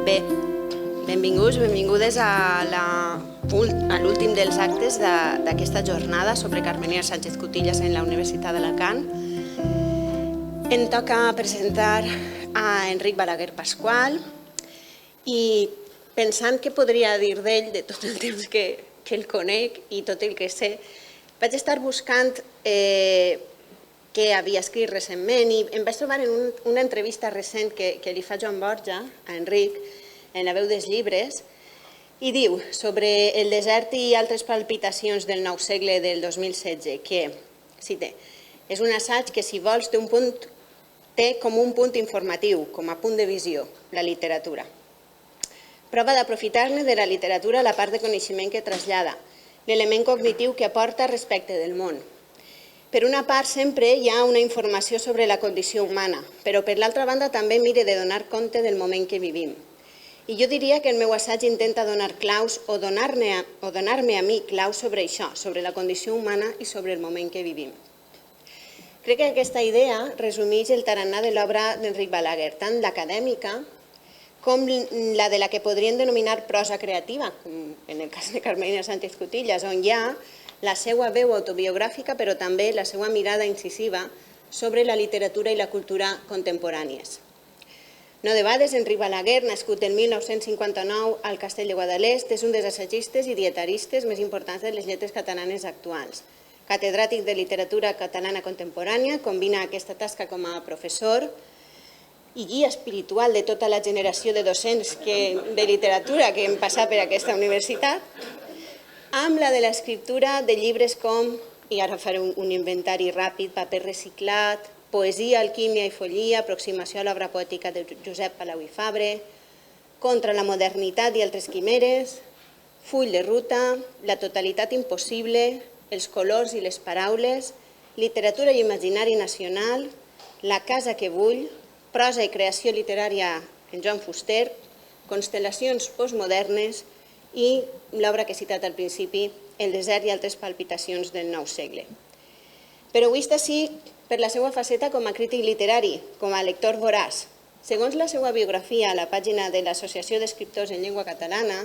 Bé, benvinguts, benvingudes a l'últim dels actes d'aquesta jornada sobre Carmelina Sánchez Cutillas en la Universitat d'Alacant. Em toca presentar a Enric Balaguer Pascual i pensant què podria dir d'ell de tot el temps que el conec i tot el que sé, vaig estar buscant què havia escrit recentment i em vaig trobar en una entrevista recent que li fa Joan Borja a Enric en La veu dels llibres i diu sobre el desert i altres palpitacions del nou segle del 2016 que, cite, és un assaig que si vols té com un punt informatiu, com a punt de visió, la literatura. Prova d'aprofitar-ne de la literatura la part de coneixement que trasllada, l'element cognitiu que aporta respecte del món. Per una part, sempre hi ha una informació sobre la condició humana, però per l'altra banda també mire de donar compte del moment que vivim. I jo diria que el meu assaig intenta donar claus o donar-me a mi claus sobre això, sobre la condició humana i sobre el moment que vivim. Crec que aquesta idea resumeix el tarannà de l'obra d'Enric Balaguer, tant l'acadèmica com la de la que podríem denominar prosa creativa, com en el cas de Carmelina Sánchez Cutillas, on hi ha la seva veu autobiogràfica, però també la seva mirada incisiva sobre la literatura i la cultura contemporànies. No debades, Enric Balaguer, nascut el 1959 al Castell de Guadalest, és un dels assagistes i dietaristes més importants de les lletres catalanes actuals. Catedràtic de literatura catalana contemporània, combina aquesta tasca com a professor i guia espiritual de tota la generació de docents de literatura que hem passat per aquesta universitat, amb la de l'escriptura de llibres com, i ara faré un inventari ràpid, Paper reciclat, Poesia, alquímia i follia, Aproximació a l'obra poètica de Josep Palau i Fabre, Contra la modernitat i altres quimeres, Full de ruta, La totalitat impossible, Els colors i les paraules, Literatura i imaginari nacional, La casa que vull, Prosa i creació literària en Joan Fuster, Constel·lacions postmodernes i l'obra que he citat al principi, El desert i altres palpitacions del nou segle. Però avui està així per la seva faceta com a crític literari, com a lector voraç. Segons la seva biografia a la pàgina de l'Associació d'Escriptors en Llengua Catalana,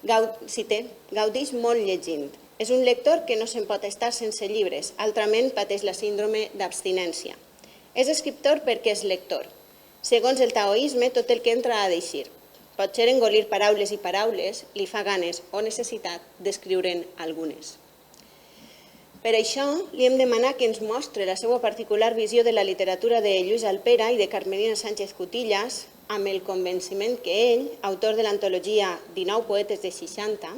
gaudeix molt llegint. És un lector que no se'n pot estar sense llibres, altrament pateix la síndrome d'abstinència. És escriptor perquè és lector. Segons el taoisme, tot el que entra ha d'eixir. Potser engolir paraules i paraules li fa ganes o necessitat d'escriure'n algunes. Per això li hem demanat que ens mostre la seva particular visió de la literatura de Lluís Alpera i de Carmelina Sánchez Cutillas, amb el convenciment que ell, autor de l'antologia 19 poetes de 60,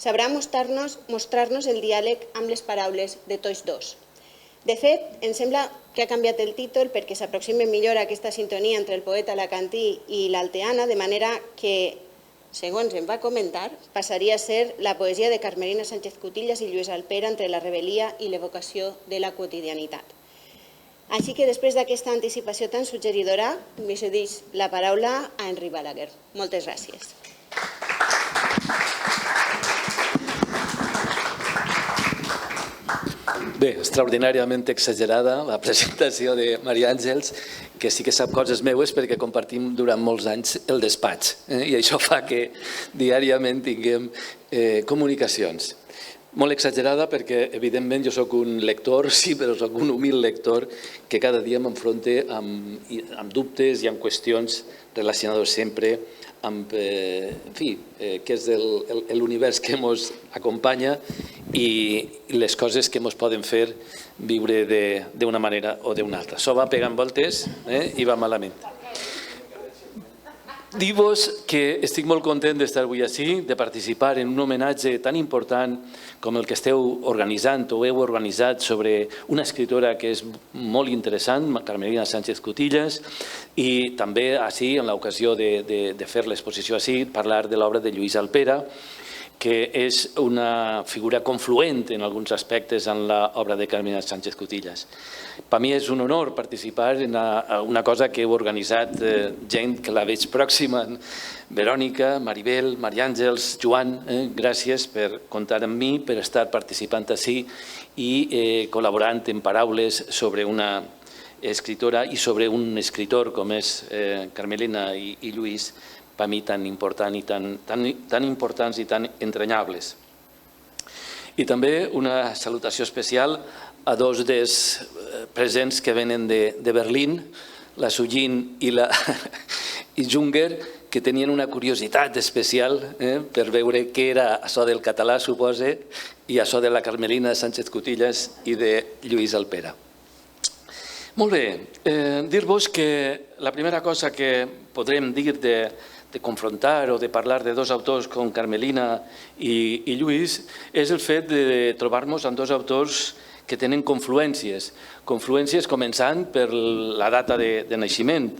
sabrà mostrar-nos el diàleg amb les paraules de tots dos. De fet, em sembla que ha canviat el títol perquè s'aproxima millor a aquesta sintonia entre el poeta alacantí i l'alteana, de manera que, segons em va comentar, passaria a ser la poesia de Carmelina Sánchez Cutillas i Lluís Alpera entre la rebel·lia i l'evocació de la quotidianitat. Així que després d'aquesta anticipació tan suggeridora, m'hi cedeix la paraula a Enric Balaguer. Moltes gràcies. Bé, extraordinàriament exagerada la presentació de Maria Àngels, que sí que sap coses meues perquè compartim durant molts anys el despatx i això fa que diàriament tinguem comunicacions. Molt exagerada perquè, evidentment, jo soc un lector, sí, però soc un humil lector que cada dia m'enfronte amb dubtes i amb qüestions relacionades sempre amb, en fi, què és l'univers que ens acompanya i les coses que ens poden fer viure d'una manera o d'una altra. Això va pegant voltes i va malament. Dir-vos que estic molt content d'estar avui així, de participar en un homenatge tan important com el que esteu organitzant o heu organitzat sobre una escritora que és molt interessant, Carmelina Sánchez Cutillas, i també així, en l'ocasió de fer l'exposició així, parlar de l'obra de Lluís Alpera, que és una figura confluent en alguns aspectes en l'obra de Carmelina Sánchez Cutillas. Per mi és un honor participar en una cosa que heu organitzat gent que la veig pròxima, Verònica, Maribel, Maria Àngels, Joan, gràcies per comptar amb mi, per estar participant així i col·laborant en paraules sobre una escritora i sobre un escritor com és Carmelina i Lluís, per mi tan importants i tan entranyables. I també una salutació especial a dos dels presents que venen de Berlín, la Sujin i Junger, que tenien una curiositat especial per veure què era això del català, suposa, i això de la Carmelina Sánchez Cutillas i de Lluís Alpera. Molt bé, dir-vos que la primera cosa que podrem dir de confrontar o de parlar de dos autors com Carmelina i Lluís és el fet de trobar-nos amb dos autors que tenen confluències començant per la data de naixement.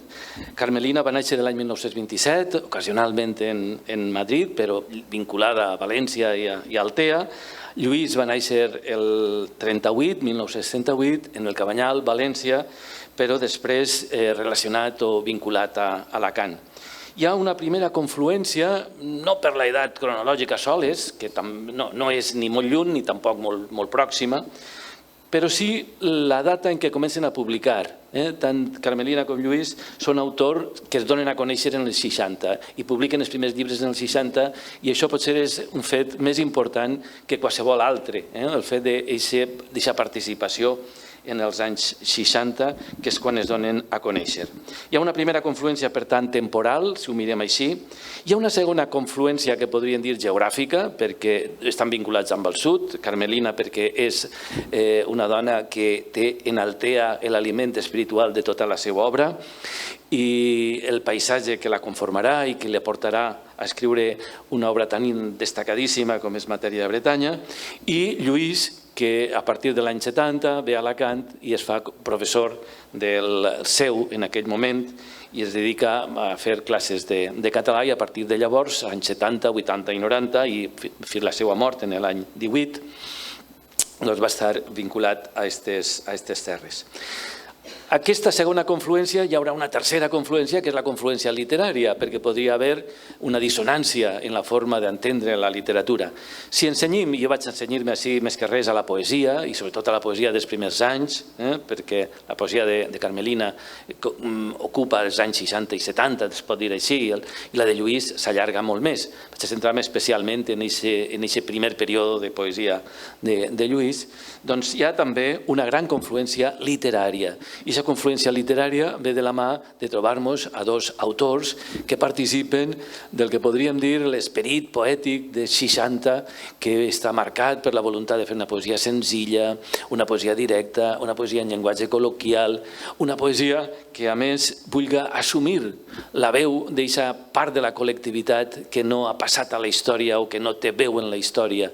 Carmelina va néixer l'any 1927, ocasionalment en Madrid, però vinculada a València i a Altea. Lluís va néixer el 1938, en el Cabanyal, València, però després relacionat o vinculat a Alacant. Hi ha una primera confluència, no per l'edat cronològica soles, que no és ni molt lluny ni tampoc molt pròxima, però sí la data en què comencen a publicar. Tant Carmelina com Lluís són autors que es donen a conèixer en els 60 i publiquen els primers llibres en els 60 i això potser és un fet més important que qualsevol altre, el fet d'aquesta participació en els anys 60, que és quan es donen a conèixer. Hi ha una primera confluència, per tant, temporal, si ho mirem així. Hi ha una segona confluència que podríem dir geogràfica, perquè estan vinculats amb el sud. Carmelina perquè és una dona que té en Altea l'aliment espiritual de tota la seva obra i el paisatge que la conformarà i que li aportarà a escriure una obra tan destacadíssima com és Matèria de Bretanya, i Lluís, que a partir de l'any 70 ve a Alacant i es fa professor del seu en aquell moment i es dedica a fer classes de català i a partir de llavors, anys 70, 80 i 90 i fins la seva mort en l'any 18, doncs va estar vinculat a aquestes terres. Aquesta segona confluència hi haurà una tercera confluència, que és la confluència literària, perquè podria haver una dissonància en la forma d'entendre la literatura. Si ensenyim, jo vaig ensenyar-me així més que res a la poesia, i sobretot a la poesia dels primers anys, perquè la poesia de Carmelina ocupa els anys 60 i 70, es pot dir així, i la de Lluís s'allarga molt més. Vaig centrar-me especialment en aquest primer període de poesia de Lluís. Doncs hi ha també una gran confluència literària. I aquesta confluència literària ve de la mà de trobar-nos a dos autors que participen del que podríem dir l'esperit poètic de 60, que està marcat per la voluntat de fer una poesia senzilla, una poesia directa, una poesia en llenguatge col·loquial, una poesia que a més vulga assumir la veu d'aquesta part de la col·lectivitat que no ha passat a la història o que no té veu en la història.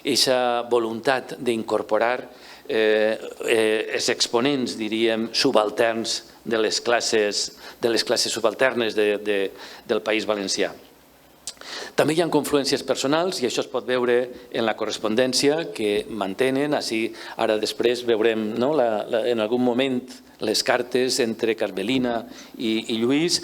Aquesta voluntat d'incorporar els exponents, diríem, subalterns de les classes subalternes del País Valencià. També hi ha confluències personals i això es pot veure en la correspondència que mantenen. Ara després veurem en algun moment les cartes entre Carmelina i Lluís,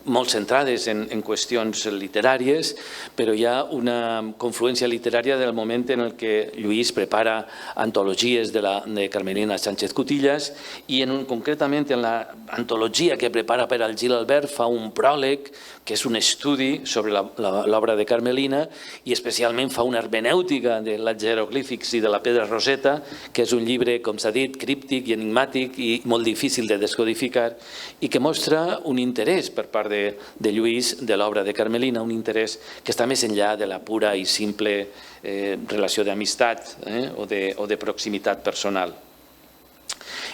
molt centrades en qüestions literàries, però hi ha una confluència literària del moment en què Lluís prepara antologies de Carmelina Sánchez Cutillas i concretament en l'antologia que prepara per al Gil Albert fa un pròleg que és un estudi sobre l'obra de Carmelina i especialment fa una hermenèutica dels jeroglífics i de la pedra roseta, que és un llibre, com s'ha dit, críptic i enigmàtic i molt difícil de descodificar i que mostra un interès per part de Lluís de l'obra de Carmelina, un interès que està més enllà de la pura i simple relació d'amistat o de proximitat personal.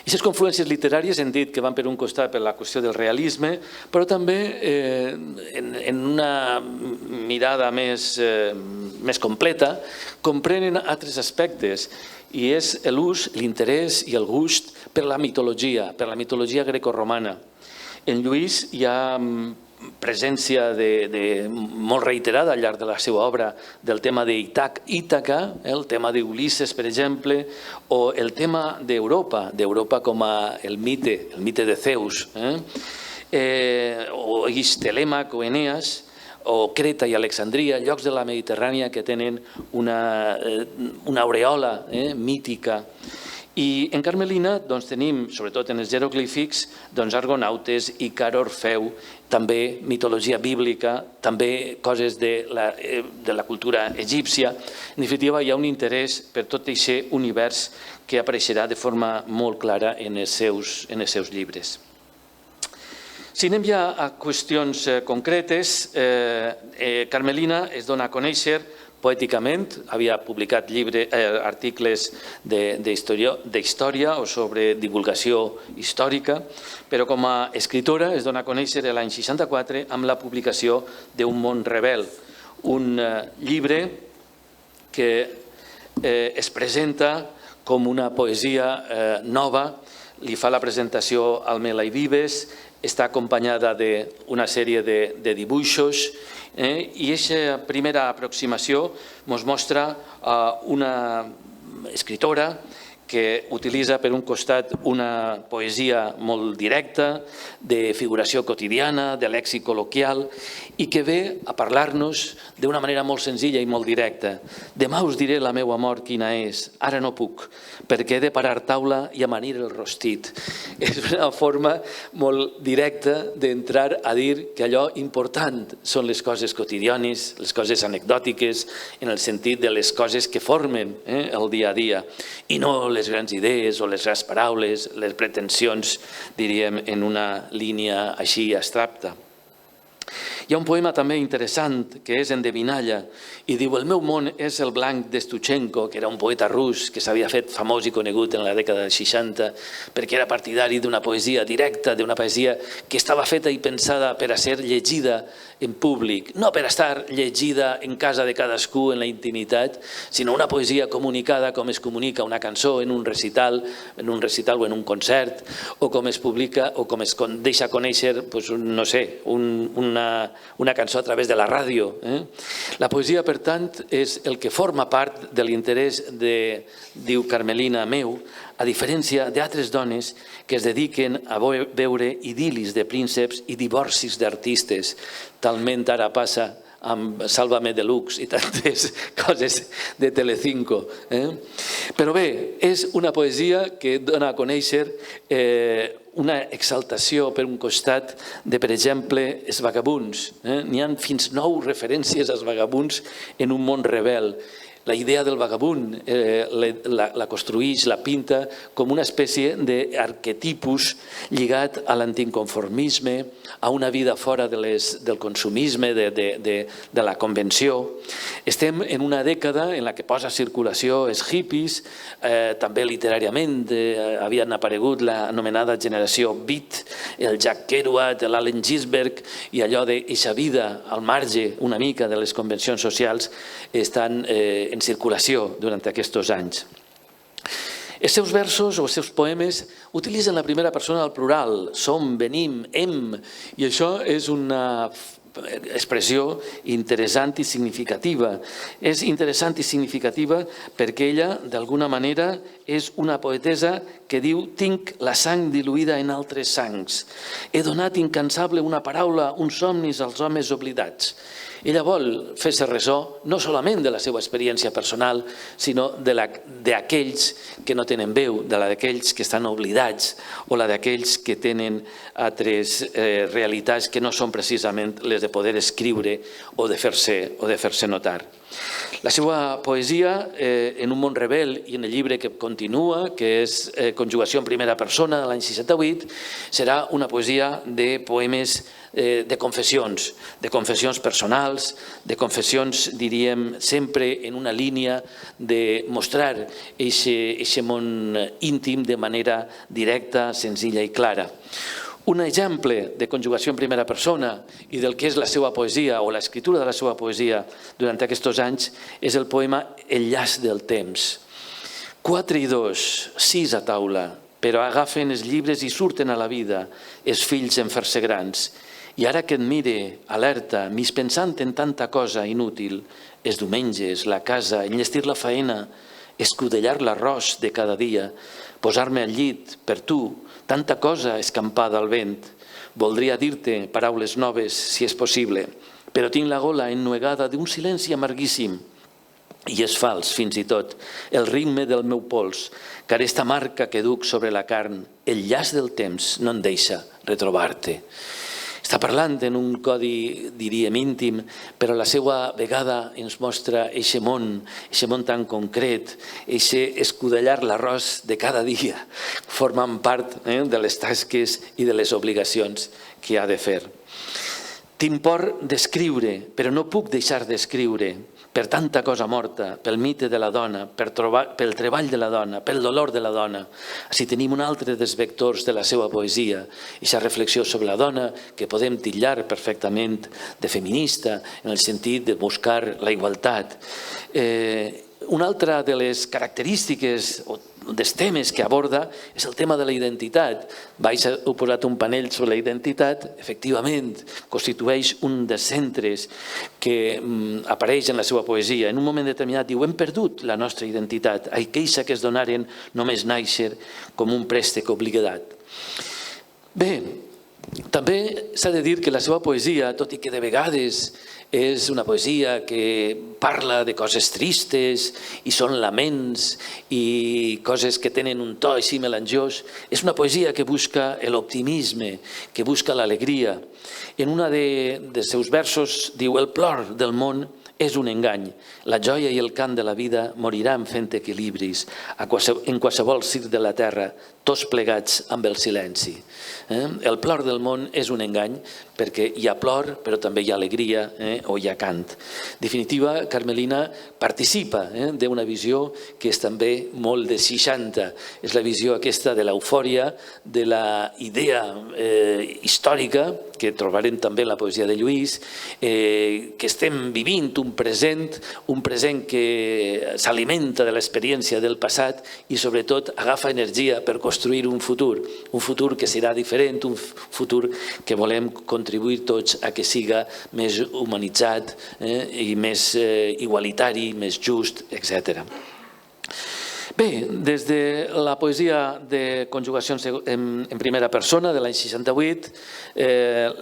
Aquestes confluències literàries hem dit que van per un costat per la qüestió del realisme, però també en una mirada més completa comprenen altres aspectes i és l'ús, l'interès i el gust per la mitologia grecorromana. En Lluís hi ha presència molt reiterada al llarg de la seva obra del tema d'Ítaca, el tema d'Ulisses, per exemple, o el tema d'Europa com el mite de Zeus, o Telèmac o Eneas, o Creta i Alexandria, llocs de la Mediterrània que tenen una aureola mítica. I en Carmelina tenim, sobretot en els jeroglífics, argonautes, Ícar, Orfeu, també mitologia bíblica, també coses de la cultura egípcia. En definitiva, hi ha un interès per tot aquest univers que apareixerà de forma molt clara en els seus llibres. Si anem ja a qüestions concretes, Carmelina es dona a conèixer poèticament, havia publicat articles d'història o sobre divulgació històrica, però com a escritora es dona a conèixer l'any 64 amb la publicació d'Un món rebel, un llibre que es presenta com una poesia nova, li fa la presentació al Melai Vives, està acompanyada d'una sèrie de dibuixos i aquesta primera aproximació ens mostra una escritora que utilitza per un costat una poesia molt directa, de figuració quotidiana, de lèxic col·loquial, i que ve a parlar-nos d'una manera molt senzilla i molt directa. Demà us diré la meva mort quina és, ara no puc, perquè he de parar taula i amanir el rostit. És una forma molt directa d'entrar a dir que allò important són les coses quotidianes, les coses anecdòtiques, en el sentit de les coses que formen el dia a dia, i no les grans idees o les grans paraules, les pretensions, diríem, en una línia així abstracta. Hi ha un poema també interessant que és Endevinalla i diu: el meu món és el blanc d'Estuchenko, que era un poeta rus que s'havia fet famós i conegut en la dècada dels 60 perquè era partidari d'una poesia directa, d'una poesia que estava feta i pensada per a ser llegida en públic, no per estar llegida en casa de cadascú en la intimitat, sinó una poesia comunicada com es comunica una cançó en un recital o en un concert, o com es publica o com es deixa conèixer, no sé, una cançó a través de la ràdio. La poesia, per tant, és el que forma part de l'interès de, diu Carmelina meu, a diferència d'altres dones que es dediquen a veure idil·lis de prínceps i divorcis d'artistes. Talment ara passa amb Sálvame Deluxe i tantes coses de Telecinco. Però bé, és una poesia que dona a conèixer una exaltació per un costat de, per exemple, els vagabunds. N'hi ha fins 9 referències als vagabunds en Un món rebel. La idea del vagabund la construïx, la pinta com una espècie d'arquetipus lligat a l'anticonformisme, a una vida fora del consumisme, de la convenció. Estem en una dècada en la que posa circulació els hippies, també literàriament havien aparegut l'anomenada generació Beat, el Jack Kerouac, l'Allen Ginsberg, i allò d'eixa vida al marge una mica de les convencions socials estan en circulació durant aquests anys. Els seus versos o els seus poemes utilitzen la primera persona del plural, som, venim, hem, i això és una expressió interessant i significativa. És interessant i significativa perquè ella, d'alguna manera, és una poetesa que diu: tinc la sang diluïda en altres sangs. He donat incansable una paraula, uns somnis als homes oblidats. Ella vol fer-se ressò no solament de la seva experiència personal, sinó d'aquells que no tenen veu, de la d'aquells que estan oblidats o la d'aquells que tenen altres realitats que no són precisament les de poder escriure o de fer-se notar. La seva poesia, en Un món rebel i en el llibre que continua, que és Conjugació en primera persona de l'any 68, serà una poesia de poemes de confessions personals, de confessions, diríem, sempre en una línia de mostrar aquest món íntim de manera directa, senzilla i clara. Un exemple de conjugació en primera persona i del que és la seva poesia o l'escriptura de la seva poesia durant aquests anys és el poema El llaç del temps. 4 i 2, 6 a taula, però agafen els llibres i surten a la vida, els fills en fer-se grans. I ara que et mire, alerta, mig pensant en tanta cosa inútil, els diumenges, la casa, enllestir la faena, escudellar l'arròs de cada dia, posar-me al llit per tu, tanta cosa escampada al vent. Voldria dir-te paraules noves, si és possible, però tinc la gola ennuegada d'un silenci amarguíssim. i és fals fins i tot, el ritme del meu pols, car esta marca que duc sobre la carn, el llaç del temps no em deixa retrobar-te. Està parlant en un codi, diríem, íntim, però a la seva vegada ens mostra eixe món tan concret, eixe escudellar l'arròs de cada dia, formant part de les tasques i de les obligacions que ha de fer. Tinc por d'escriure, però no puc deixar d'escriure, per tanta cosa morta, pel mite de la dona, pel treball de la dona, pel dolor de la dona. Així tenim un altre dels vectors de la seva poesia, aquesta reflexió sobre la dona que podem titllar perfectament de feminista, en el sentit de buscar la igualtat. Una altra de les característiques o dels temes que aborda és el tema de la identitat. He posat un panell sobre la identitat, efectivament, constitueix un dels centres que apareix en la seva poesia. En un moment determinat diu, hem perdut la nostra identitat, aquella que es donaren només nàixer com un préstec obligat. Bé, també s'ha de dir que la seva poesia, tot i que de vegades és una poesia que parla de coses tristes i són laments i coses que tenen un to així melangiós. És una poesia que busca l'optimisme, que busca l'alegria. En un dels seus versos diu: el plor del món és un engany. La joia i el cant de la vida moriran fent equilibris en qualsevol circ de la terra, tots plegats amb el silenci. El plor del món és un engany perquè hi ha plor, però també hi ha alegria o hi ha cant. En definitiva, Carmelina participa d'una visió que és també molt de 60. És la visió aquesta de l'eufòria, de la idea històrica, que trobarem també en la poesia de Lluís, que estem vivint un present que s'alimenta de l'experiència del passat i sobretot agafa energia per construir un futur que serà diferent, un futur que volem contribuir tots a que siga més humanitzat i més igualitari, més just, etc. Bé, des de la poesia de conjugacions en primera persona de l'any 68,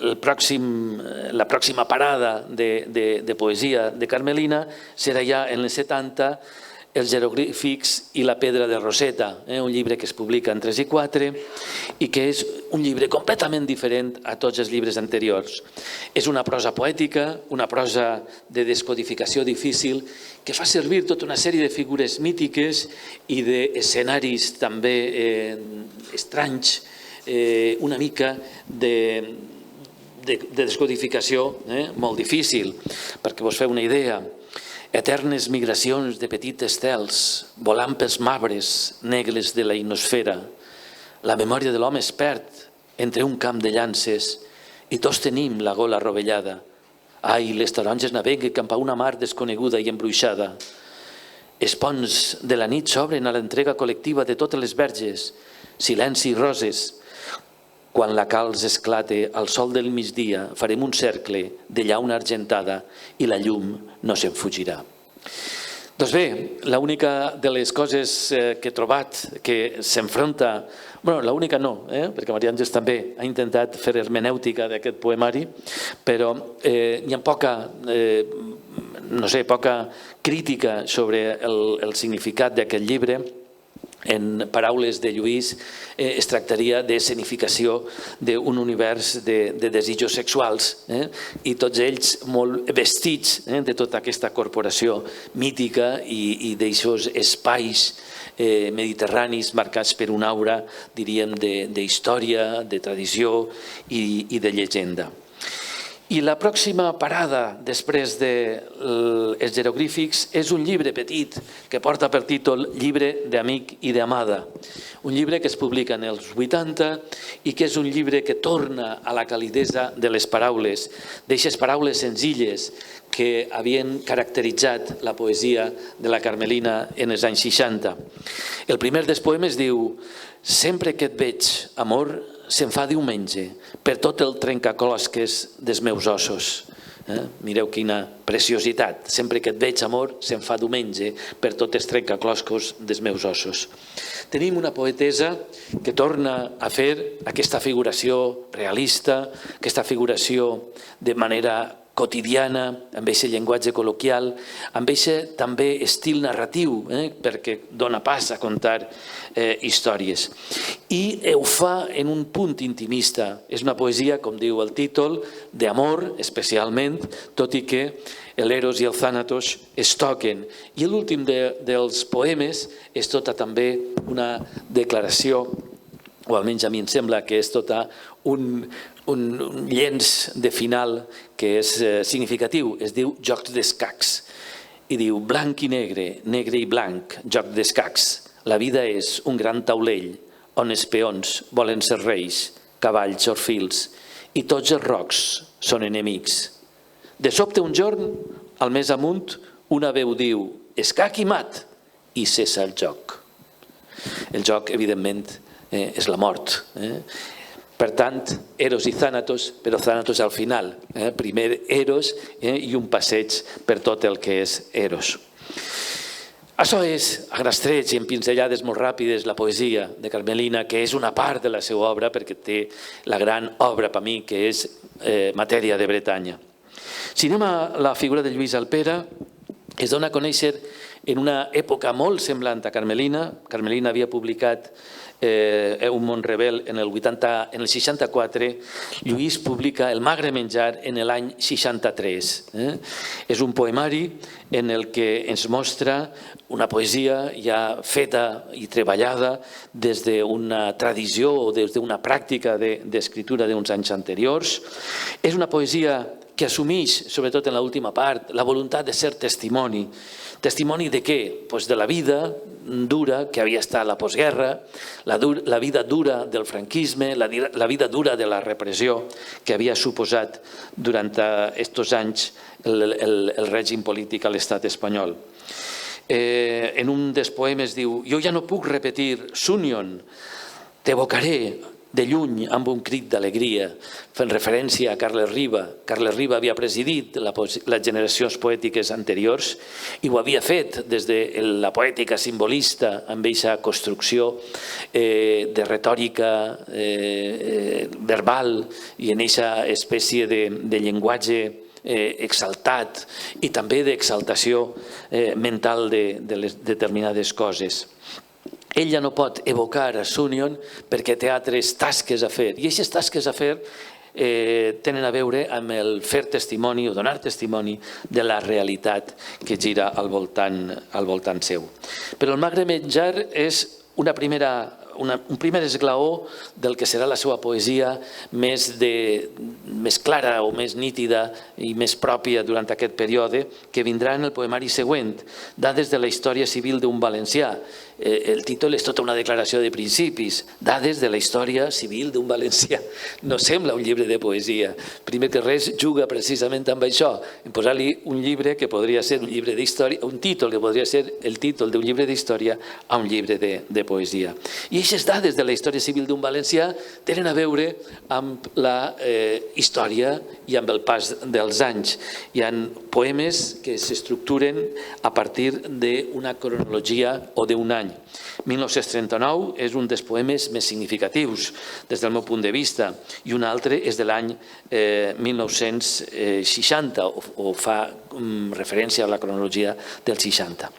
la pròxima parada de poesia de Carmelina serà ja en els 70, Els jeroglífics i la pedra de Roseta, un llibre que es publica en 3 i 4 i que és un llibre completament diferent a tots els llibres anteriors. És una prosa poètica, una prosa de descodificació difícil que fa servir tota una sèrie de figures mítiques i d'escenaris també estranys, una mica de descodificació molt difícil. Perquè vos feu una idea, eternes migracions de petits estels volant pels marbres negres de la ionosfera. La memòria de l'home es perd entre un camp de llances i tots tenim la gola rovellada. Ai, les taronges naveguen cap a una mar desconeguda i embruixada. Els ponts de la nit s'obren a l'entrega col·lectiva de totes les verges, silenci i roses. Quan la calç esclate al sol del migdia, farem un cercle de llauna argentada i la llum no se'n fugirà. Doncs bé, l'única de les coses que he trobat que s'enfronta, bueno, l'única no, perquè Maria Àngels també ha intentat fer hermenèutica d'aquest poemari, però hi ha poca crítica sobre el significat d'aquest llibre. En paraules de Lluís, es tractaria d'escenificació d'un univers de desitjos sexuals i tots ells molt vestits de tota aquesta corporació mítica i d'aixòs espais mediterranis marcats per una aura, diríem, d'història, de tradició i de llegenda. I la pròxima parada després dels jeroglífics és un llibre petit que porta per títol Llibre d'amic i d'amada. Un llibre que es publica en els 80 i que és un llibre que torna a la calidesa de les paraules, d'eixes paraules senzilles que havien caracteritzat la poesia de la Carmelina en els anys 60. El primer dels poemes diu: sempre que et veig, amor, se'n fa diumenge per tot el trencaclosques dels meus ossos. Mireu quina preciositat. Sempre que et veig, amor, se'n fa diumenge per tots els trencaclosques dels meus ossos. Tenim una poetesa que torna a fer aquesta figuració realista, aquesta figuració de manera quotidiana, amb aquest llenguatge col·loquial, amb aquest també estil narratiu, perquè dona pas a contar històries. I ho fa en un punt intimista. És una poesia, com diu el títol, d'amor, especialment, tot i que l'Eros i el Thanatos es toquen. I l'últim dels poemes és tota també una declaració, o almenys a mi em sembla que és tota un llenç de final que és significatiu. Es diu Jocs d'escacs. I diu blanc i negre, negre i blanc, joc d'escacs. La vida és un gran taulell on els peons volen ser reis, cavalls o fils, i tots els rocs són enemics. De sobte un jorn, al més amunt, una veu diu escac i mat, i cessa el joc. El joc, evidentment, és la mort. Per tant, Eros i Thanatos, però Thanatos al final. Primer Eros i un passeig per tot el que és Eros. Això és, a grans trets i en pinzellades molt ràpides, la poesia de Carmelina, que és una part de la seva obra, perquè té la gran obra per mi, que és Matèria de Bretanya. Si anem a la figura de Lluís Alpera, es dona a conèixer en una època molt semblant a Carmelina. Carmelina havia publicat Un món rebel en el 64, Lluís publica El magre menjar en l'any 63. És un poemari en el que ens mostra una poesia ja feta i treballada des d'una tradició o des d'una pràctica d'escriptura d'uns anys anteriors. És una poesia que assumeix, sobretot en l'última part, la voluntat de ser testimoni. Testimoni de què? De la vida dura que havia estat la postguerra, la vida dura del franquisme, la vida dura de la repressió que havia suposat durant aquests anys el règim polític a l'estat espanyol. En un dels poemes diu: jo ja no puc repetir Sunyon, t'evocaré de lluny amb un crit d'alegria, fent referència a Carles Riba. Carles Riba havia presidit les generacions poètiques anteriors i ho havia fet des de la poètica simbolista amb aquesta construcció de retòrica verbal i en aquesta espècie de llenguatge exaltat i també d'exaltació mental de determinades coses. Ell ja no pot evocar a Sunyon perquè té altres tasques a fer. I aquestes tasques a fer tenen a veure amb el fer testimoni o donar testimoni de la realitat que gira al voltant seu. Però el magre menjar és un primer esglaó del que serà la seva poesia més clara o més nítida i més pròpia durant aquest període, que vindrà en el poemari següent, Dades de la història civil d'un valencià. El títol és tota una declaració de principis, Dades de la història civil d'un valencià. No sembla un llibre de poesia. Primer que res, juga precisament amb això, en posar-li un llibre que podria ser un llibre d'història, un títol que podria ser el títol d'un llibre d'història a un llibre de poesia. I aquestes dades de la història civil d'un valencià tenen a veure amb la història i amb el pas dels anys. Hi ha poemes que s'estructuren a partir d'una cronologia o d'un any. 1939 és un dels poemes més significatius des del meu punt de vista i un altre és de l'any 1960 o fa referència a la cronologia del 60.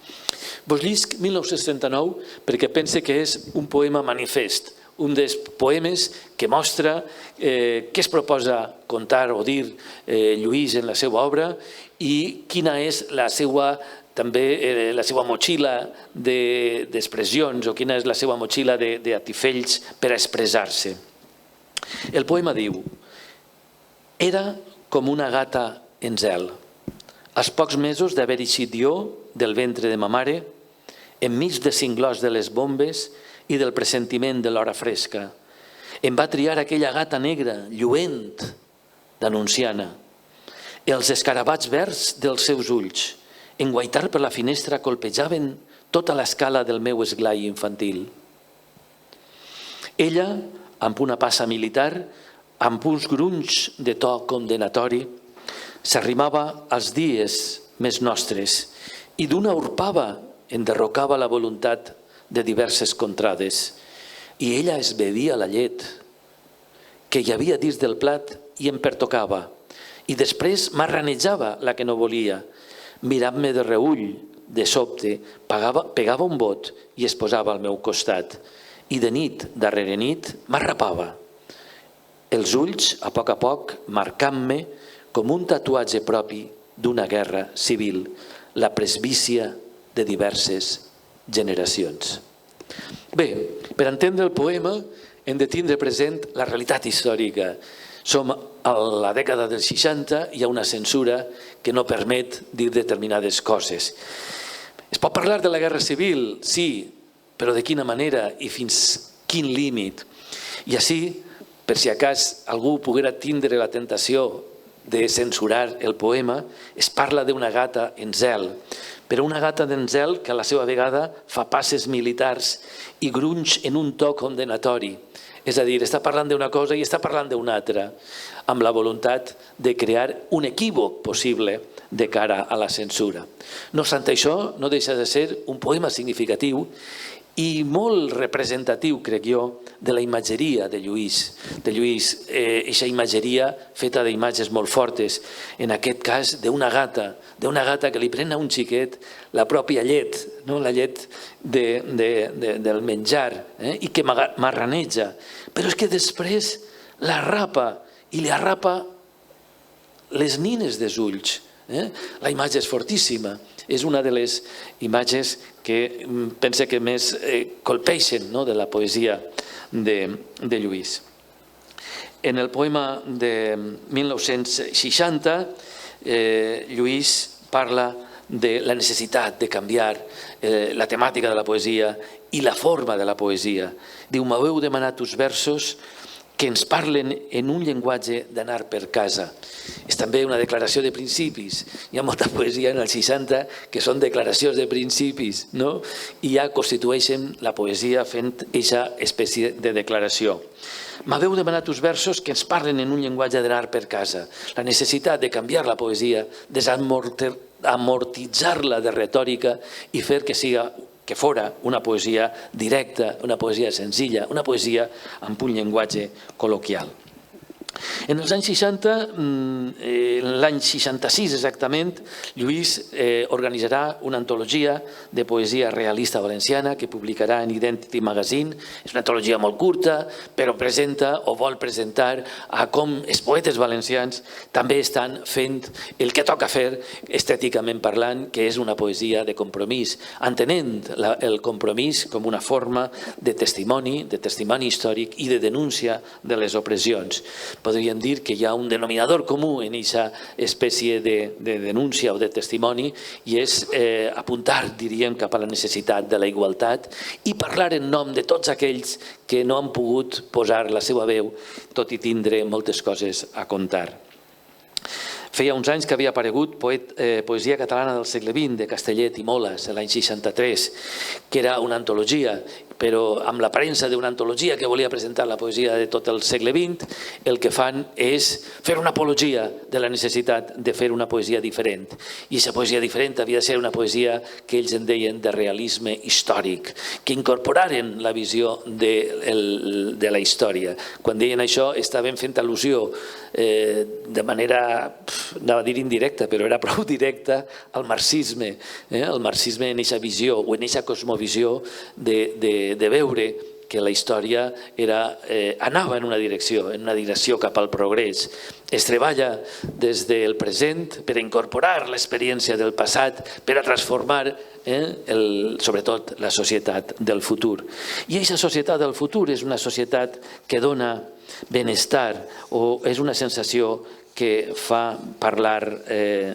Vos llisc 1939 perquè pense que és un poema manifest, un dels poemes que mostra què es proposa contar o dir Lluís en la seva obra i quina és la seva també la seva motxilla d'expressions o quina és la seva motxilla d'artifells per a expressar-se. El poema diu: era com una gata en zel. Als pocs mesos d'haver eixit jo del ventre de ma mare, enmig de cinglós de les bombes i del pressentiment de l'hora fresca, em va triar aquella gata negra, lluent, d'anunciana. Els escarabats verds dels seus ulls, enguaitar per la finestra, colpejaven tota l'escala del meu esglai infantil. Ella, amb una passa militar, amb uns grunys de to condenatori, s'arrimava als dies més nostres i d'una urpava enderrocava la voluntat de diverses contrades. I ella es bevia la llet que hi havia dins del plat i em pertocava i després marranejava la que no volia. Mirant-me de reull, de sobte, pegava un bot i es posava al meu costat. I de nit, darrere nit, m'arrapava. Els ulls, a poc, marcant-me com un tatuatge propi d'una guerra civil, la presbícia de diverses generacions. Bé, per entendre el poema hem de tindre present la realitat històrica. Som a la dècada dels 60, hi ha una censura que no permet dir determinades coses. Es pot parlar de la guerra civil? Sí, però de quina manera i fins quin límit? I així, per si acas algú poguera tindre la tentació de censurar el poema, es parla d'una gata en zel, però una gata en zel que a la seva vegada fa passes militars i grunys en un to condenatori. És a dir, està parlant d'una cosa i està parlant d'una altra, amb la voluntat de crear un equívoc possible de cara a la censura. No obstant això, no deixa de ser un poema significatiu i molt representatiu, crec jo, de la imatgeria de Lluís. Eixa imatgeria feta d'imatges molt fortes, en aquest cas d'una gata que li pren a un xiquet la pròpia llet, la llet del menjar, i que marraneja. Però és que després l'arrapa i li arrapa les nines dels ulls. La imatge és fortíssima. És una de les imatges que pense que més colpeixen de la poesia de Lluís. En el poema de 1960, Lluís parla de la necessitat de canviar la temàtica de la poesia i la forma de la poesia. Diu, m'heu demanat uns versos que ens parlen en un llenguatge d'anar per casa. És també una declaració de principis. Hi ha molta poesia en els 60 que són declaracions de principis, no? I ja constitueixen la poesia fent aquesta espècie de declaració. M'haveu demanat uns versos que ens parlen en un llenguatge d'anar per casa. La necessitat de canviar la poesia, desamortitzar-la de retòrica i fer que fora una poesia directa, una poesia senzilla, una poesia amb un llenguatge col·loquial. En els anys 60, l'any 66 exactament, Lluís organitzarà una antologia de poesia realista valenciana que publicarà en Identity Magazine. És una antologia molt curta, però presenta o vol presentar a com els poetes valencians també estan fent el que toca fer estèticament parlant, que és una poesia de compromís, entenent el compromís com una forma de testimoni històric i de denúncia de les opressions. Podríem dir que hi ha un denominador comú en aquesta espècie de denúncia o de testimoni i és apuntar, diríem, cap a la necessitat de la igualtat i parlar en nom de tots aquells que no han pogut posar la seva veu, tot i tindre moltes coses a contar. Feia uns anys que havia aparegut Poesia catalana del segle XX, de Castellet i Moles, l'any 63, que era una antologia, però amb l'aparença d'una antologia que volia presentar la poesia de tot el segle XX, el que fan és fer una apologia de la necessitat de fer una poesia diferent. I aquesta poesia diferent havia de ser una poesia que ells en deien de realisme històric, que incorporaren la visió de la història. Quan deien això estaven fent al·lusió de manera, anava a dir indirecta, però era prou directa, al marxisme en aquesta visió o en aquesta cosmovisió de veure que la història anava en una direcció cap al progrés. Es treballa des del present per incorporar l'experiència del passat, per a transformar sobretot la societat del futur. I aquesta societat del futur és una societat que dona benestar o és una sensació que fa parlar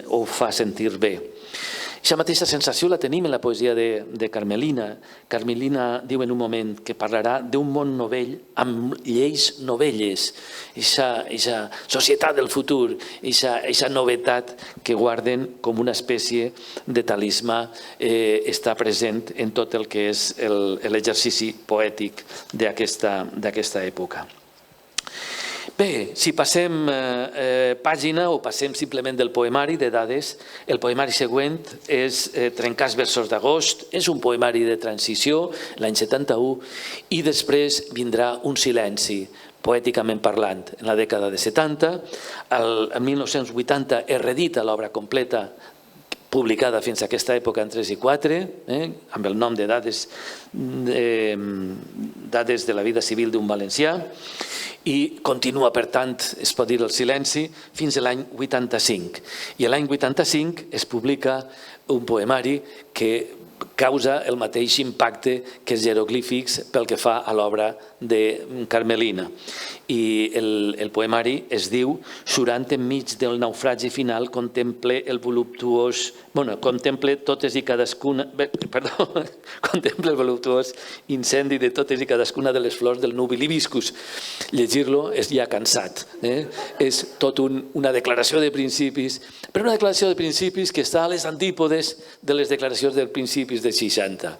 o fa sentir bé. Aquesta mateixa sensació la tenim en la poesia de Carmelina. Carmelina diu en un moment que parlarà d'un món novell amb lleis novelles. Aquesta societat del futur, aquesta novetat que guarden com una espècie de talismà està present en tot el que és l'exercici poètic d'aquesta època. Bé, si passem pàgina o passem simplement del poemari de dades, el poemari següent és Trencars versos d'agost, és un poemari de transició, l'any 71, i després vindrà un silenci, poèticament parlant, en la dècada de 70. En 1980 es reedita l'obra completa publicada fins a aquesta època en 3 i 4, amb el nom de Dades de la vida civil d'un valencià, i continua, per tant, es pot dir el silenci, fins a l'any 85. I l'any 85 es publica un poemari que causa el mateix impacte que els jeroglífics pel que fa a l'obra de Carmelina. I el poemari es diu «Surant enmig del naufragi final contemple el voluptuós...» contemple totes i cadascuna... Perdó, contemple el voluptuós incendi de totes i cadascuna de les flors del núbil hibiscus. Llegir-lo és ja cansat. És tot una declaració de principis, però una declaració de principis que està a les antípodes de les declaracions dels principis dels 60.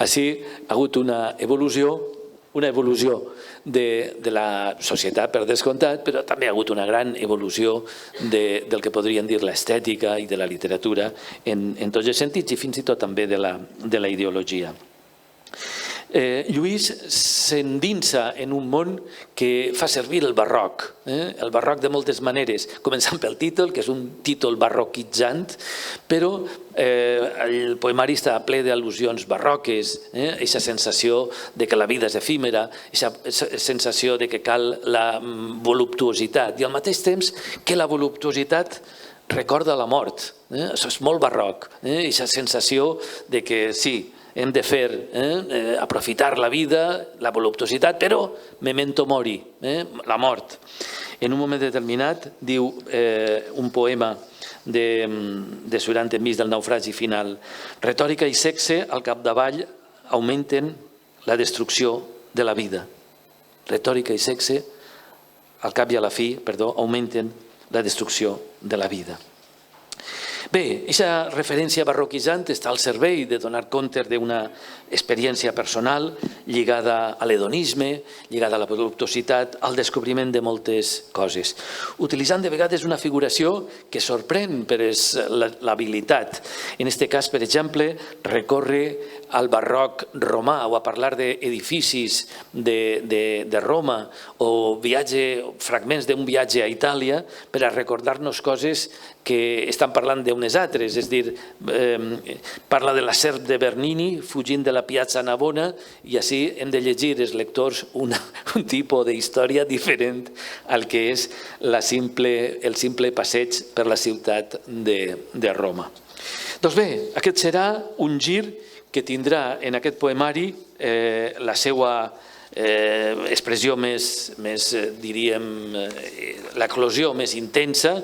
Així ha hagut una evolució de la societat, per descomptat, però també ha hagut una gran evolució del que podríem dir l'estètica i de la literatura en tots els sentits i fins i tot també de la ideologia. Lluís s'endinsa en un món que fa servir el barroc de moltes maneres, començant pel títol, que és un títol barroquitzant, però el poemari està ple d'al·lusions barroques, aquesta sensació de que la vida és efímera, aquesta sensació de que cal la voluptuositat i al mateix temps que la voluptuositat recorda la mort. Això és molt barroc, aquesta sensació de que sí, hem de fer, aprofitar la vida, la voluptuositat, però memento mori, la mort. En un moment determinat, diu un poema de Surant enmig del naufragi final, retòrica i sexe al capdavall augmenten la destrucció de la vida. Retòrica i sexe, al cap i a la fi, augmenten la destrucció de la vida. Bé, aquesta referència barroquitzant està al servei de donar compte d'una experiència personal lligada a l'hedonisme, lligada a la voluptuositat, al descobriment de moltes coses. Utilitzant de vegades una figuració que sorprèn per l'habilitat. En aquest cas, per exemple, recorre al barroc romà o a parlar d'edificis de Roma o fragments d'un viatge a Itàlia per a recordar-nos coses que estan parlant d'unes altres, és a dir, parla de la serp de Bernini fugint de la Piazza Navona i així hem de llegir els lectors un tipus d'història diferent al que és el simple passeig per la ciutat de Roma. Doncs bé, aquest serà un gir que tindrà en aquest poemari la seva expressió més, diríem, l'eclosió més intensa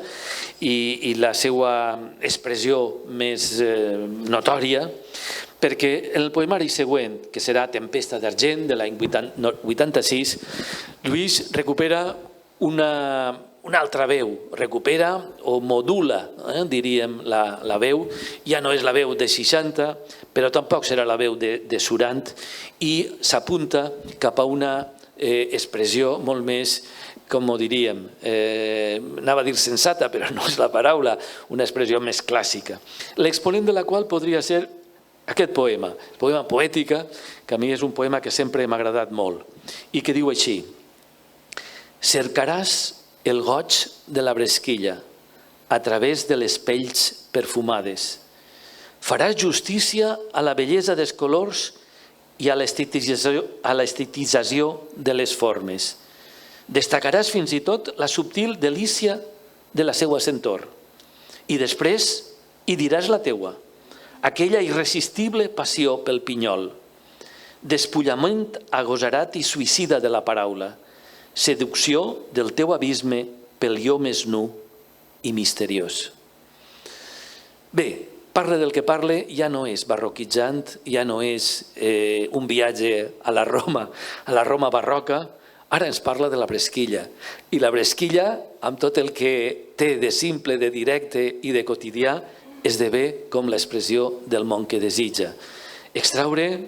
i la seva expressió més notòria, perquè en el poemari següent, que serà Tempesta d'argent, de l'any 86, Lluís recupera una altra veu, recupera o modula, diríem, la veu. Ja no és la veu de 60, però tampoc serà la veu de Surant i s'apunta cap a una expressió molt més, com ho diríem, anava a dir sensata, però no és la paraula, una expressió més clàssica. L'exponent de la qual podria ser aquest poema Poètica, que a mi és un poema que sempre m'ha agradat molt, i que diu així: cercaràs el goig de la bresquilla a través de les pells perfumades. Faràs justícia a la bellesa dels colors i a l'estetització de les formes. Destacaràs fins i tot la subtil delícia de la seva sentor. I després hi diràs la teua, aquella irresistible passió pel pinyol, despullament agosarat i suïcida de la paraula, seducció del teu abisme pel jo més nu i misteriós. Bé, parle del que parle, ja no és barroquitzant, ja no és un viatge a la Roma barroca, ara ens parla de la bresquilla. I la bresquilla, amb tot el que té de simple, de directe i de quotidià, esdevé com l'expressió del món que desitja. Extraure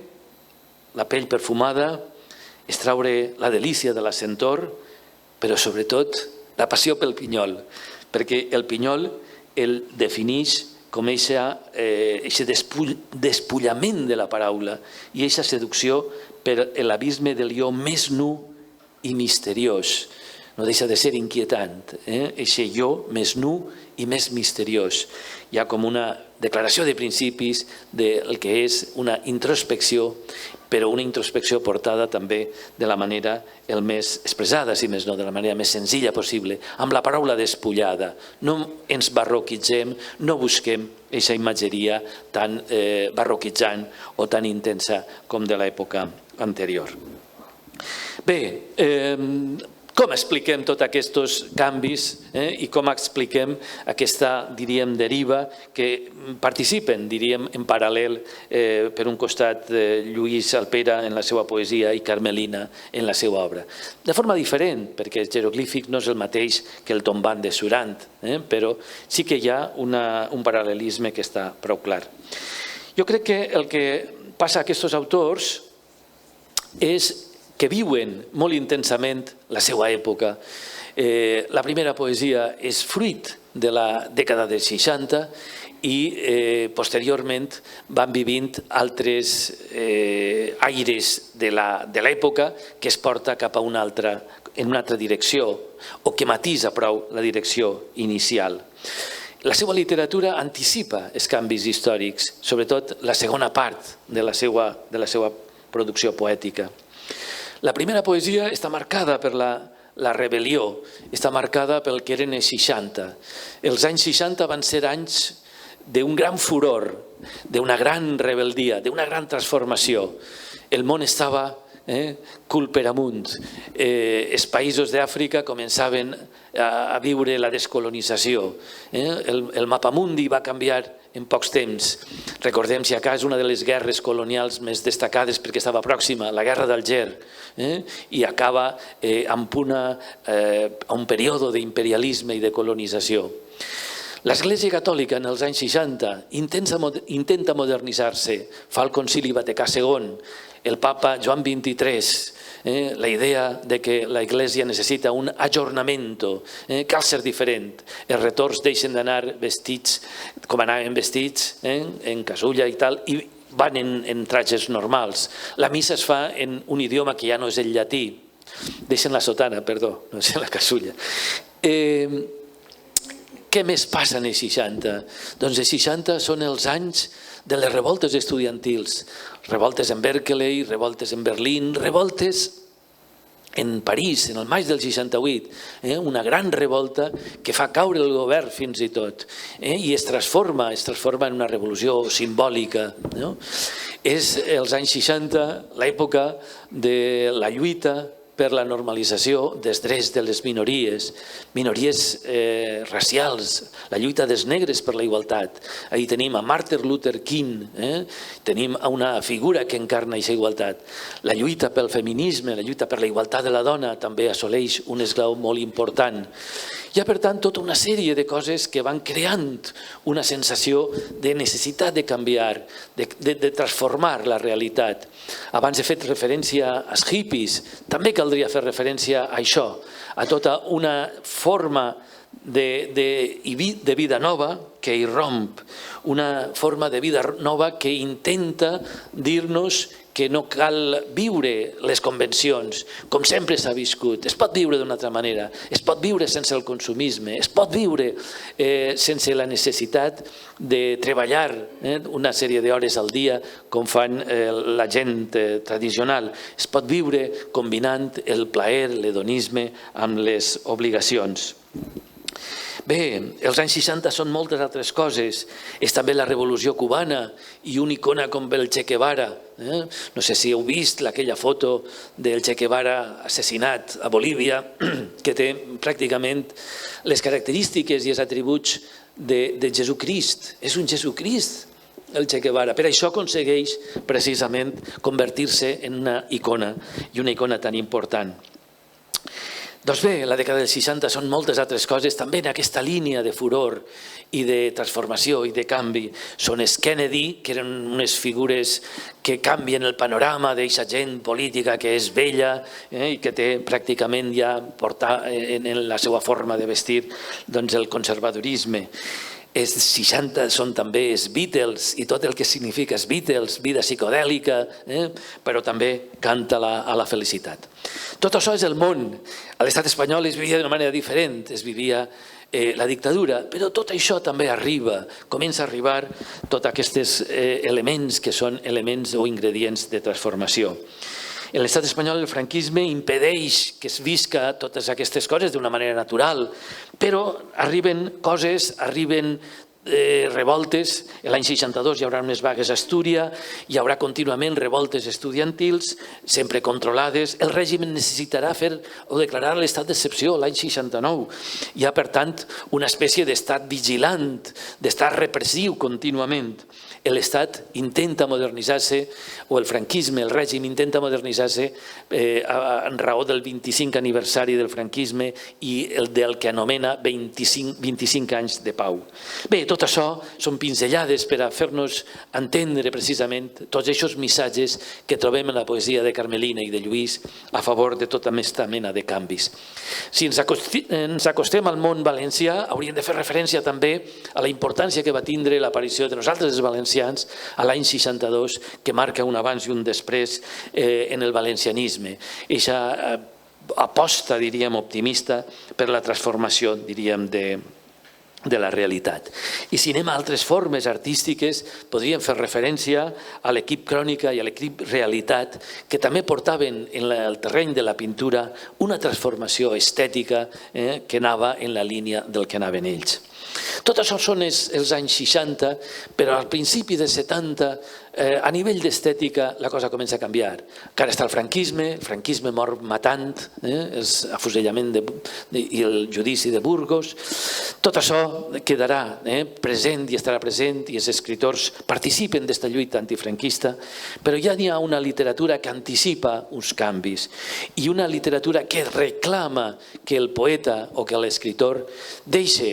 la pell perfumada, extraure la delícia de la sentor, però sobretot la passió pel pinyol, perquè el pinyol el defineix com aquest despullament de la paraula i aquesta seducció per l'abisme del jo més nu i misteriós. No deixa de ser inquietant, eixe jo més nu i més misteriós. Hi ha com una declaració de principis del que és una introspecció, però una introspecció portada també de la manera el més expressada, si més no, de la manera més senzilla possible, amb la paraula despullada. No ens barroquitzem, no busquem aquesta imatgeria tan barroquitzant o tan intensa com de l'època anterior. Bé, com expliquem tots aquests canvis i com expliquem aquesta, diríem, deriva que participen, diríem, en paral·lel, per un costat, Lluís Alpera en la seva poesia i Carmelina en la seva obra. De forma diferent, perquè el jeroglífic no és el mateix que el tombant de Surant, però sí que hi ha un paral·lelisme que està prou clar. Jo crec que el que passa a aquests autors és que viuen molt intensament la seva època. La primera poesia és fruit de la dècada dels 60 i posteriorment van vivint altres aires de l'època que es porta cap a en una altra direcció o que matisa prou la direcció inicial. La seva literatura anticipa els canvis històrics, sobretot la segona part de la seva producció poètica. La primera poesia està marcada per la rebel·lió, està marcada pel que eren els 60. Els anys 60 van ser anys d'un gran furor, d'una gran rebel·lia, d'una gran transformació. El món estava cul per amunt. Els països d'Àfrica començaven a viure la descolonització. El mapamundi va canviar en pocs temps. Recordem, si a cas, una de les guerres colonials més destacades perquè estava pròxima, la guerra d'Alger, i acaba amb un període d'imperialisme i de colonització. L'Església Catòlica en els anys 60 intenta modernitzar-se, fa el Concili Vaticà II, el papa Joan XXIII, la idea de que l'Església necessita un aggiornamento, cal ser diferent. Els retors deixen d'anar vestits com anaven vestits, en casulla i tal, i van en trajes normals. La missa es fa en un idioma que ja no és el llatí. Deixen la sotana, perdó, no és la casulla. Què més passa en els 60? Doncs els 60 són els anys de les revoltes estudiantils, revoltes en Berkeley, revoltes en Berlín, revoltes en París, en el maig del 68, una gran revolta que fa caure el govern fins i tot, i es transforma en una revolució simbòlica. És els anys 60 l'època de la lluita per la normalització dels drets de les minories racials, la lluita dels negres per la igualtat. Ahí tenim a Martin Luther King, tenim una figura que encarna aquesta igualtat. La lluita pel feminisme, la lluita per la igualtat de la dona també assoleix un esglaó molt important. Hi ha, per tant, tota una sèrie de coses que van creant una sensació de necessitat de canviar, de transformar la realitat. Abans he fet referència als hippies, també caldria fer referència a això, a tota una forma de vida nova que irromp, una forma de vida nova que intenta dir-nos que no cal viure les convencions, com sempre s'ha viscut. Es pot viure d'una altra manera, es pot viure sense el consumisme, es pot viure sense la necessitat de treballar una sèrie d'hores al dia com fan la gent tradicional. Es pot viure combinant el plaer, l'hedonisme amb les obligacions. Bé, els anys 60 són moltes altres coses. És també la revolució cubana i una icona com el Che Guevara. No sé si heu vist aquella foto del Che Guevara assassinat a Bolívia, que té pràcticament les característiques i els atributs de Jesucrist. És un Jesucrist, el Che Guevara. Per això aconsegueix precisament convertir-se en una icona i una icona tan important. Doncs bé, la dècada dels 60 són moltes altres coses, també en aquesta línia de furor i de transformació i de canvi. Són els Kennedy, que eren unes figures que canvien el panorama d'aquesta gent política que és vella i que té pràcticament ja portar en la seva forma de vestir el conservadorisme. els 60 són també els Beatles i tot el que significa els Beatles, vida psicodèlica, però també canta a la felicitat. Tot això és el món. A l'estat espanyol es vivia d'una manera diferent, es vivia la dictadura, però tot això també arriba, comença a arribar tots aquests elements que són elements o ingredients de transformació. En l'estat espanyol el franquisme impedeix que es visca totes aquestes coses d'una manera natural, però arriben coses, arriben revoltes. L'any 62 hi haurà unes vagues a Astúria, hi haurà contínuament revoltes estudiantils, sempre controlades. El règim necessitarà fer o declarar l'estat d'excepció l'any 69. Hi ha, per tant, una espècie d'estat vigilant, d'estat repressiu contínuament. L'Estat intenta modernitzar-se, o el franquisme, el règim intenta modernitzar-se en raó del 25 aniversari del franquisme i del que anomena 25 anys de pau. Bé, tot això són pinzellades per a fer-nos entendre precisament tots aquests missatges que trobem en la poesia de Carmelina i de Lluís a favor de tota aquesta mena de canvis. Si ens acostem al món valencià, hauríem de fer referència també a la importància que va tindre l'aparició de nosaltres els valencians a l'any 62, que marca un abans i un després en el valencianisme. Eixa aposta, diríem, optimista per la transformació, diríem, de la realitat. I si anem a altres formes artístiques, podríem fer referència a l'equip Crònica i a l'equip Realitat, que també portaven en el terreny de la pintura una transformació estètica que anava en la línia del que anaven ells. Tot això són els anys 60, però al principi dels 70, a nivell d'estètica, la cosa comença a canviar. Encara està el franquisme mor matant, el afusellament i el judici de Burgos. Tot això quedarà present i estarà present, i els escriptors participen d'esta lluita antifranquista, però ja n'hi ha una literatura que anticipa uns canvis i una literatura que reclama que el poeta o que l'escriptor deixi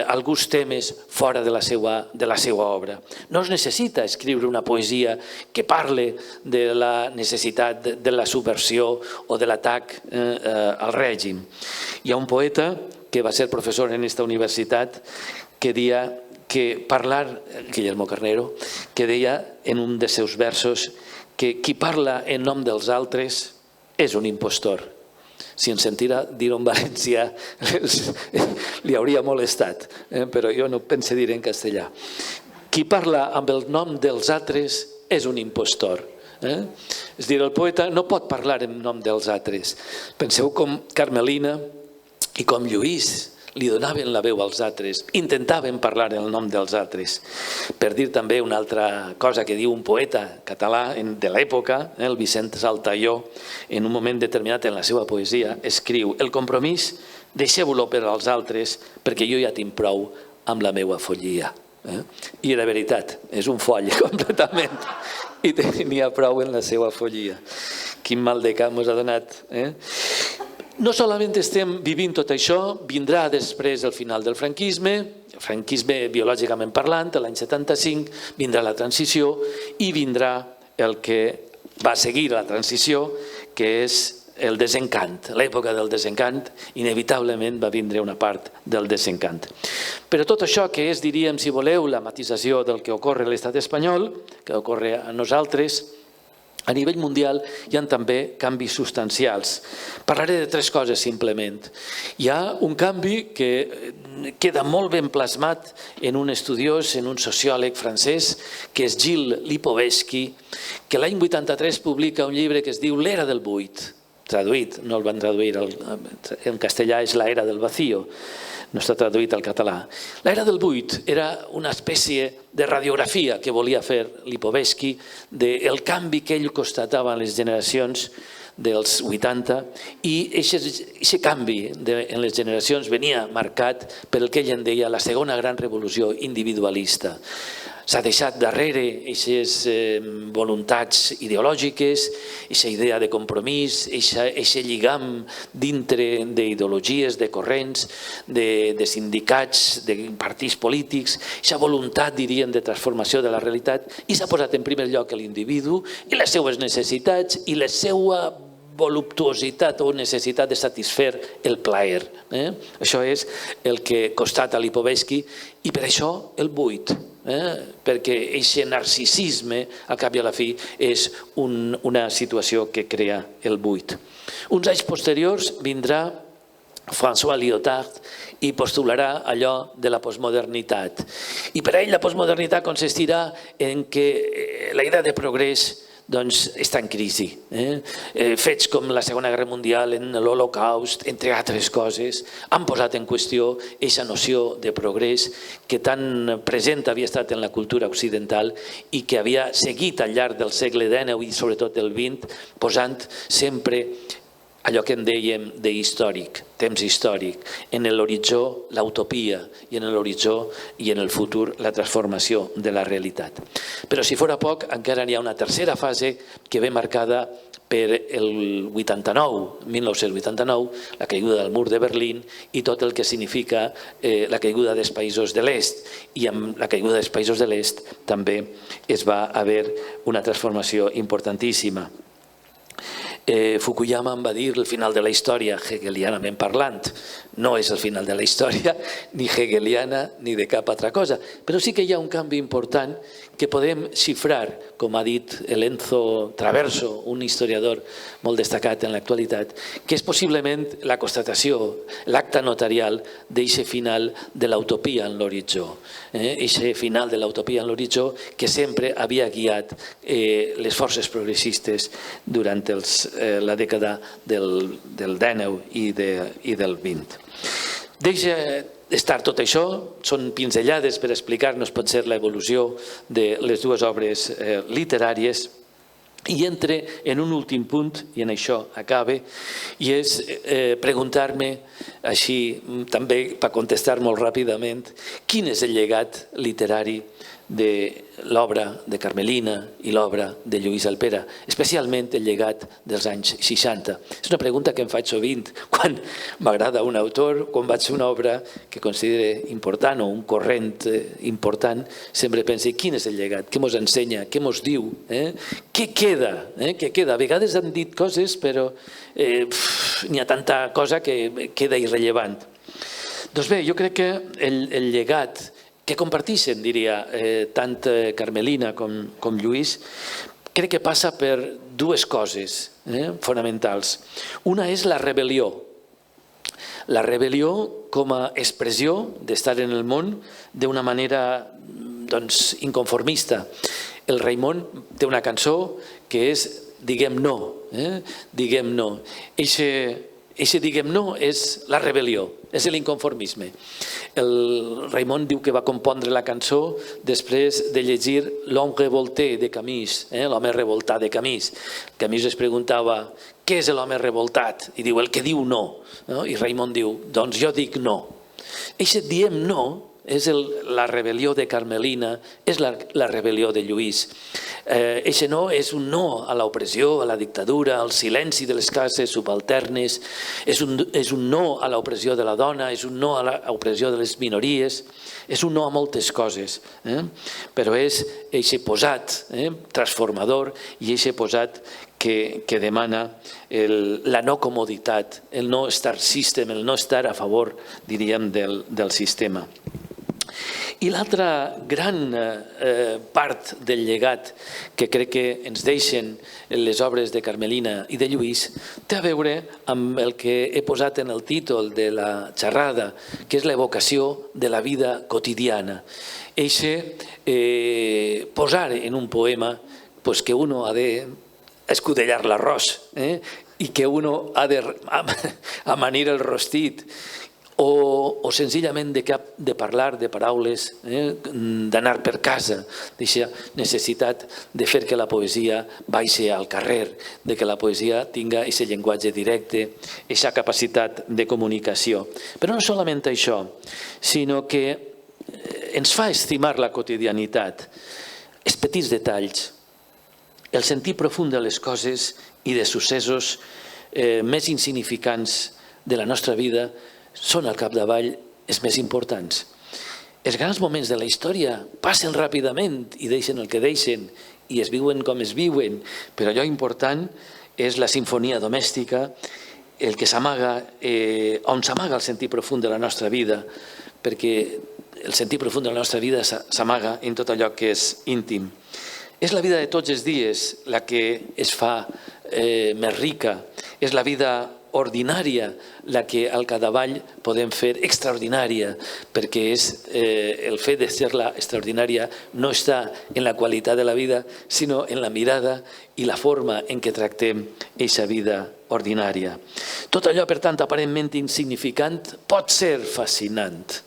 alguns temes fora de la seva obra. No es necessita escriure una poesia que parle de la necessitat de la subversió o de l'atac al règim. Hi ha un poeta que va ser professor en aquesta universitat que deia que parlar, Guillermo Carnero, que deia en un dels seus versos que qui parla en nom dels altres és un impostor. Si ens sentira dir-ho en valencià li hauria molestat, però jo no pense dir en castellà. Qui parla amb el nom dels altres és un impostor. És a dir, el poeta no pot parlar en nom dels altres. Penseu com Carmelina i com Lluís li donaven la veu als altres, intentaven parlar en el nom dels altres. Per dir també una altra cosa que diu un poeta català de l'època, el Vicent Saltalló, en un moment determinat en la seva poesia, escriu: el compromís deixeu-lo per als altres perquè jo ja tinc prou amb la meva follia. I era veritat, és un foll completament, i tenia prou en la seva follia. Quin mal de cap ens ha donat. No solament estem vivint tot això, vindrà després el final del franquisme biològicament parlant, l'any 75, vindrà la transició i vindrà el que va seguir la transició, que és el desencant. L'època del desencant, inevitablement va vindre una part del desencant. Però tot això que és, diríem, si voleu, la matització del que ocorre a l'estat espanyol, que ocorre a nosaltres, a nivell mundial hi ha també canvis substancials. Parlaré de tres coses simplement. Hi ha un canvi que queda molt ben plasmat en un estudiós, en un sociòleg francès, que és Gilles Lipovetsky, que l'any 83 publica un llibre que es diu L'era del buit, traduït, no el van traduir en castellà, és l'era del vacío, no està traduït al català. L'era del buit era una espècie de radiografia que volia fer Lipovetsky del canvi que ell constatava en les generacions dels 80, i aquest canvi en les generacions venia marcat per el que ell en deia la segona gran revolució individualista. S'ha deixat darrere aquestes voluntats ideològiques, aquesta idea de compromís, aquest lligam dintre d'ideologies, de corrents, de sindicats, de partits polítics, aquesta voluntat, diríem, de transformació de la realitat, i s'ha posat en primer lloc l'individu i les seues necessitats i la seva voluptuositat o necessitat de satisfer el plaer. Això és el que constata Lipovetsky i per això el buit, perquè aquest narcisisme, al cap i a la fi, és una situació que crea el buit. Uns anys posteriors vindrà François Lyotard i postularà allò de la postmodernitat. I per ell la postmodernitat consistirà en que la idea de progrés està en crisi. Fets com la Segona Guerra Mundial, l'Holocaust, entre altres coses, han posat en qüestió aquesta noció de progrés que tan present havia estat en la cultura occidental i que havia seguit al llarg del segle XIX i sobretot del XX, posant sempre allò que en dèiem d'històric, temps històric, en l'horitzó l'utopia i en l'horitzó i en el futur la transformació de la realitat. Però si fora poc, encara hi ha una tercera fase que ve marcada per el 1989, la caiguda del mur de Berlín i tot el que significa la caiguda dels països de l'est. I amb la caiguda dels països de l'est també es va haver una transformació importantíssima. Fukuyama em va dir el final de la història, hegelianament parlant. No és el final de la història, ni hegeliana ni de cap altra cosa, però sí que hi ha un canvi important que podem xifrar, com ha dit Enzo Traverso, un historiador molt destacat en l'actualitat, que és possiblement la constatació, l'acte notarial d'aquest final de l'utopia en l'horitzó. Aquest final de l'utopia en l'horitzó que sempre havia guiat les forces progressistes durant la dècada del XIX i del XX. Deixa estar tot això, són pinzellades per explicar-nos potser l'evolució de les dues obres literàries i entre en un últim punt, i en això acabe, i és preguntar-me, així també per contestar molt ràpidament, quin és el llegat literari de l'obra de Carmelina i l'obra de Lluís Alpera, especialment el llegat dels anys 60. És una pregunta que em faig sovint quan m'agrada un autor, quan vaig a una obra que considere important o un corrent important, sempre penso quin és el llegat, què ens ensenya, què ens diu, què queda. A vegades han dit coses però n'hi ha tanta cosa que queda irrellevant. Doncs bé, jo crec que el llegat que comparteixen, diria, tant Carmelina com Lluís, crec que passa per dues coses fonamentals. Una és la rebel·lió. La rebel·lió com a expressió d'estar en el món d'una manera inconformista. El Raimon té una cançó que és Diguem no. Diguem no. Eixe diguem no és la rebel·lió, és l'inconformisme. El Raimon diu que va compondre la cançó després de llegir L'homme revolté de Camus, l'home revoltat de Camus. Camus es preguntava què és l'home revoltat? I diu el que diu no. I Raimon diu doncs jo dic no. Eixe diem no és la rebel·lió de Carmelina, és la rebel·lió de Lluís. Eixe no és un no a l'opressió, a la dictadura, al silenci de les classes subalternes, és un no a l'opressió de la dona, és un no a l'opressió de les minories, és un no a moltes coses, però és eixe posat transformador i eixe posat que demana la no comoditat, el no star system, el no estar a favor, diríem, del sistema. I l'altra gran part del llegat que crec que ens deixen les obres de Carmelina i de Lluís té a veure amb el que he posat en el títol de la xerrada, que és l'evocació de la vida quotidiana. Eixe posar en un poema que uno ha de escudellar l'arròs i que uno ha d'amanir el rostit o senzillament de parlar de paraules, d'anar per casa, d'aquesta necessitat de fer que la poesia baixi al carrer, de que la poesia tinga aquest llenguatge directe, aquesta capacitat de comunicació. Però no solament això, sinó que ens fa estimar la quotidianitat, els petits detalls, el sentir profund de les coses i de successos més insignificants de la nostra vida són al capdavall els més importants. Els grans moments de la història passen ràpidament i deixen el que deixen i es viuen com es viuen, però allò important és la sinfonia domèstica, el que s'amaga, on s'amaga el sentit profund de la nostra vida, perquè el sentit profund de la nostra vida s'amaga en tot allò que és íntim. És la vida de tots els dies la que es fa més rica, és la vida ordinària la que al capdavall podem fer extraordinària, perquè el fet de ser-la extraordinària no està en la qualitat de la vida, sinó en la mirada i la forma en què tractem aquesta vida ordinària. Tot allò, per tant, aparentment insignificant, pot ser fascinant.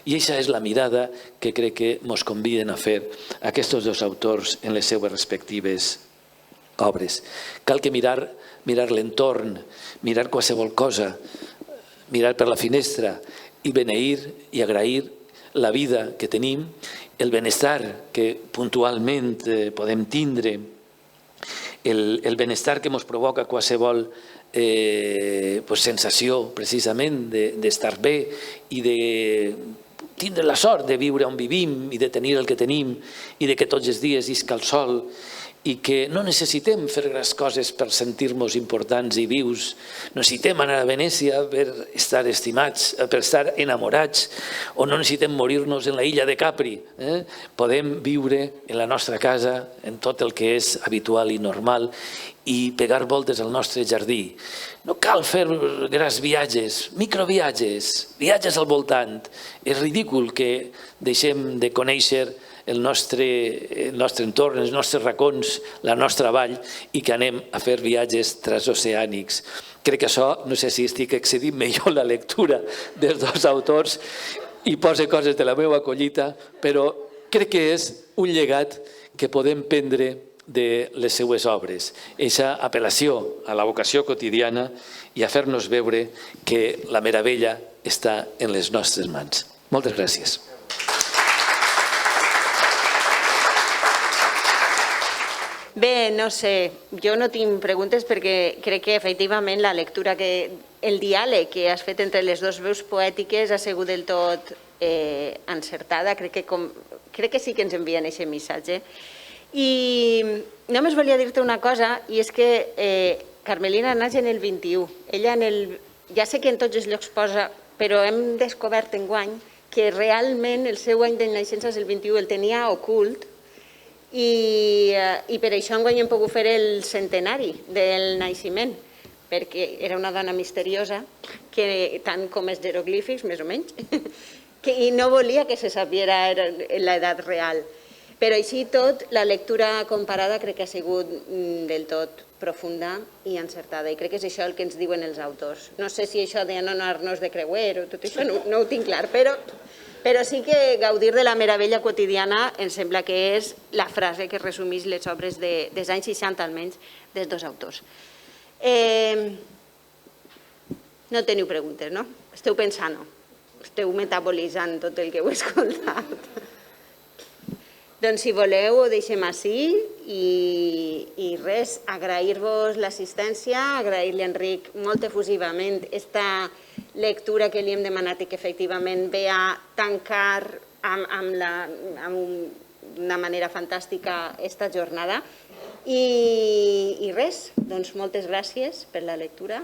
I aquesta és la mirada que crec que ens conviden a fer aquests dos autors en les seues respectives obres. Cal que mirar l'entorn, mirar qualsevol cosa, mirar per la finestra i beneir i agrair la vida que tenim, el benestar que puntualment podem tindre, el benestar que ens provoca qualsevol sensació precisament d'estar bé i de tindre la sort de viure on vivim i de tenir el que tenim i de que tots els dies isca el sol i que no necessitem fer grans coses per sentir-nos importants i vius. No necessitem anar a Venècia per estar estimats, per estar enamorats, o no necessitem morir-nos en la illa de Capri. Podem viure en la nostra casa, en tot el que és habitual i normal, i pegar voltes al nostre jardí. No cal fer grans viatges, microviatges, viatges al voltant. És ridícul que deixem de conèixer el nostre entorn, els nostres racons, la nostra vall, i que anem a fer viatges transoceànics. Crec que això, no sé si estic excedint millor la lectura dels dos autors i posa coses de la meva collita, però crec que és un llegat que podem prendre de les seues obres. Aquesta apel·lació a la vocació quotidiana i a fer-nos veure que la meravella està en les nostres mans. Moltes gràcies. Bé, no sé, jo no tinc preguntes perquè crec que efectivament la lectura, el diàleg que has fet entre les dues veus poètiques ha sigut del tot encertada. Crec que sí que ens envien aquest missatge. I només volia dir-te una cosa, i és que Carmelina naix en el 21. Ella ja sé que en tots els llocs posa, però hem descobert enguany que realment el seu any de naixença és el 21, el tenia ocult, i per això enguany hem pogut fer el centenari del naixement, perquè era una dona misteriosa, tant com els jeroglífics, més o menys, i no volia que se sapiera l'edat real. Però així tot, la lectura comparada crec que ha sigut del tot profunda i encertada, i crec que és això el que ens diuen els autors. No sé si això de no anar-nos de creuer o tot això no ho tinc clar, però sí que gaudir de la meravella quotidiana em sembla que és la frase que resumís les obres dels anys 60, almenys, dels dos autors. No teniu preguntes, no? Esteu pensant-ho? Esteu metabolitzant tot el que heu escoltat? Doncs si voleu ho deixem així i res, agrair-vos l'assistència, agrair-li a Enric molt efusivament aquesta lectura que li hem demanat i que efectivament ve a tancar amb una manera fantàstica aquesta jornada. I res, doncs moltes gràcies per la lectura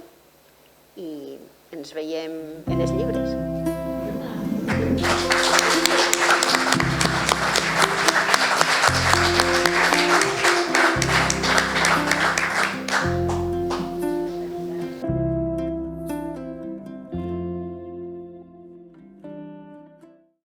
i ens veiem en els llibres.